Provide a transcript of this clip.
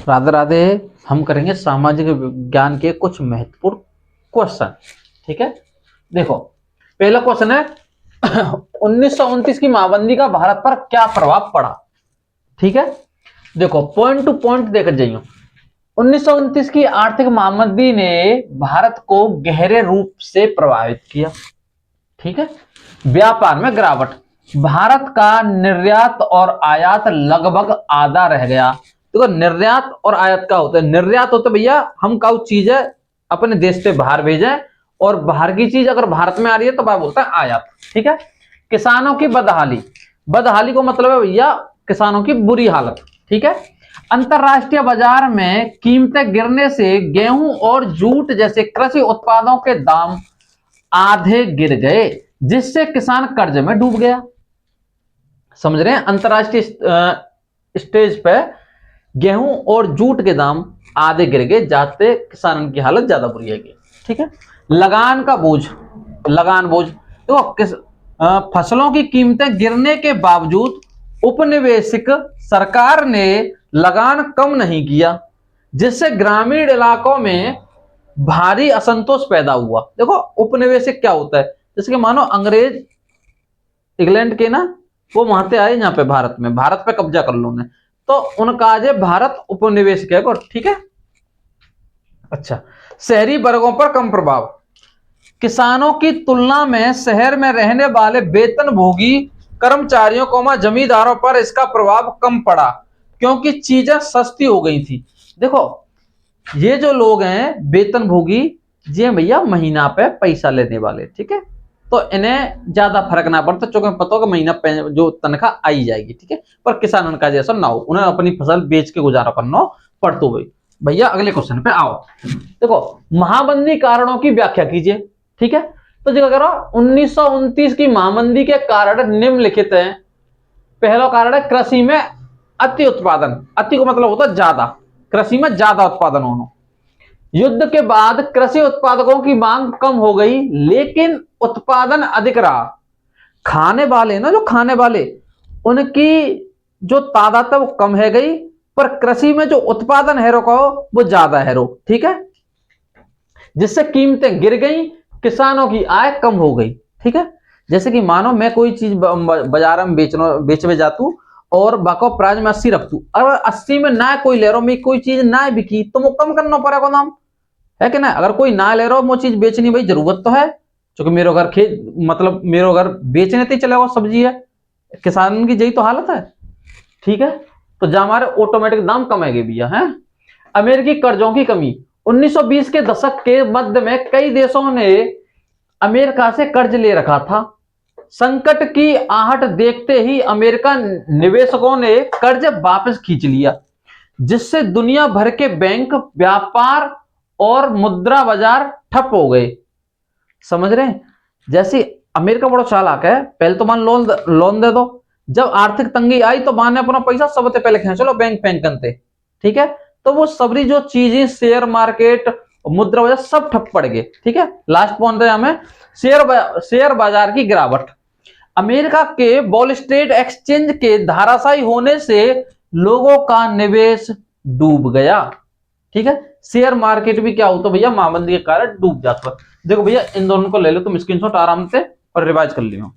राधे राधे। हम करेंगे सामाजिक विज्ञान के कुछ महत्वपूर्ण क्वेश्चन। ठीक है, देखो पहला क्वेश्चन है 1929 की महाबंदी का भारत पर क्या प्रभाव पड़ा। ठीक है, देखो पॉइंट टू पॉइंट देकर जाइए। 1929 की आर्थिक महामंदी ने भारत को गहरे रूप से प्रभावित किया। ठीक है, व्यापार में गिरावट, भारत का निर्यात और आयात लगभग आधा रह गया। देखो निर्यात और आयात का होता है, निर्यात होता है भैया हम काउ चीज है अपने देश से बाहर भेजें, और बाहर की चीज अगर भारत में आ रही है तो वह बोलता है आयात। ठीक है, किसानों की बदहाली, बदहाली को मतलब है भैया किसानों की बुरी हालत। ठीक है, अंतरराष्ट्रीय बाजार में कीमतें गिरने से गेहूं और जूट जैसे कृषि उत्पादों के दाम आधे गिर गए, जिससे किसान कर्ज में डूब गया। समझ रहे हैं, अंतरराष्ट्रीय स्टेज पे गेहूं और जूट के दाम आधे गिर गए, जाते किसानों की हालत ज्यादा बुरी है। ठीक है, लगान का बोझ, लगान बोझ तो फसलों की कीमतें गिरने के बावजूद उपनिवेशिक सरकार ने लगान कम नहीं किया, जिससे ग्रामीण इलाकों में भारी असंतोष पैदा हुआ। देखो उपनिवेशिक क्या होता है, जैसे कि मानो अंग्रेज इंग्लैंड के ना वो वहां से आए यहाँ पे भारत में, भारत पे कब्जा कर लो उन्हें, तो उनका आज भारत उपनिवेशिक है। ठीक है, अच्छा शहरी वर्गों पर कम प्रभाव, किसानों की तुलना में शहर में रहने वाले वेतनभोगी कर्मचारियों को जमींदारों पर इसका प्रभाव कम पड़ा, क्योंकि चीजें सस्ती हो गई थी। देखो ये जो लोग हैं वेतनभोगी, ये भैया महीना पे पैसा लेने वाले। ठीक है, तो इन्हें ज्यादा फर्क ना पड़ता, चूंकि पता होगा महीना जो तनख्वाह आई जाएगी। ठीक है, पर किसानों का जैसा ना हो, उन्हें अपनी फसल बेच के गुजारा करना पड़ता हो। भैया अगले क्वेश्चन पे आओ। देखो महामंदी कारणों की व्याख्या कीजिए। ठीक है, तो जो करो 1929 की महामंदी के कारण निम्नलिखित हैं। पहला कारण है कृषि में अति उत्पादन, अति को मतलब होता है ज्यादा, कृषि में ज्यादा उत्पादन होना। युद्ध के बाद कृषि उत्पादकों की मांग कम हो गई, लेकिन उत्पादन अधिक रहा। खाने वाले ना, जो खाने वाले उनकी जो तादाद है वो कम है गई, पर कृषि में जो उत्पादन है रो वो ज्यादा है रो। ठीक है, जिससे कीमतें गिर गई, किसानों की आय कम हो गई। ठीक है, जैसे कि मानो मैं कोई चीज बाजार में बेचने जातू और बाको प्राइस में 80 रखतू, अगर 80 में ना कोई ले रहा, मैं कोई चीज ना बिकी तो वो कम करना पड़ेगा दाम, है कि ना। अगर कोई ना ले रहा वो चीज बेचनी भाई जरूरत तो है, क्योंकि मेरे घर खेत मतलब मेरे घर बेचने तो चलेगा, सब्जी है, किसान की यही तो हालत है। ठीक है, तो जहां हमारे ऑटोमेटिक दाम कमेंगे भैया। है अमेरिकी कर्जों की कमी, 1920 के दशक के मध्य में कई देशों ने अमेरिका से कर्ज ले रखा था। संकट की आहट देखते ही अमेरिका निवेशकों ने कर्ज वापस खींच लिया, जिससे दुनिया भर के बैंक, व्यापार और मुद्रा बाजार ठप हो गए। समझ रहे हैं, जैसे अमेरिका बड़ा चालाक है, पहले तो मान लोन दे दो, जब आर्थिक तंगी आई तो मान ने अपना पैसा सबसे पहले खींच लो बैंक करते। ठीक है, तो वो सबरी जो चीजें शेयर मार्केट मुद्रा बाजार सब ठप पड़ गए। ठीक है, लास्ट पॉइंट है हमें शेयर बाजार की गिरावट, अमेरिका के वॉल स्ट्रीट एक्सचेंज के धाराशायी होने से लोगों का निवेश डूब गया। ठीक है, शेयर मार्केट भी क्या होता है भैया महामंदी के कारण डूब जाता है। देखो भैया इन दोनों को ले लो तुम स्क्रीनशॉट आराम से और रिवाइज कर लियो।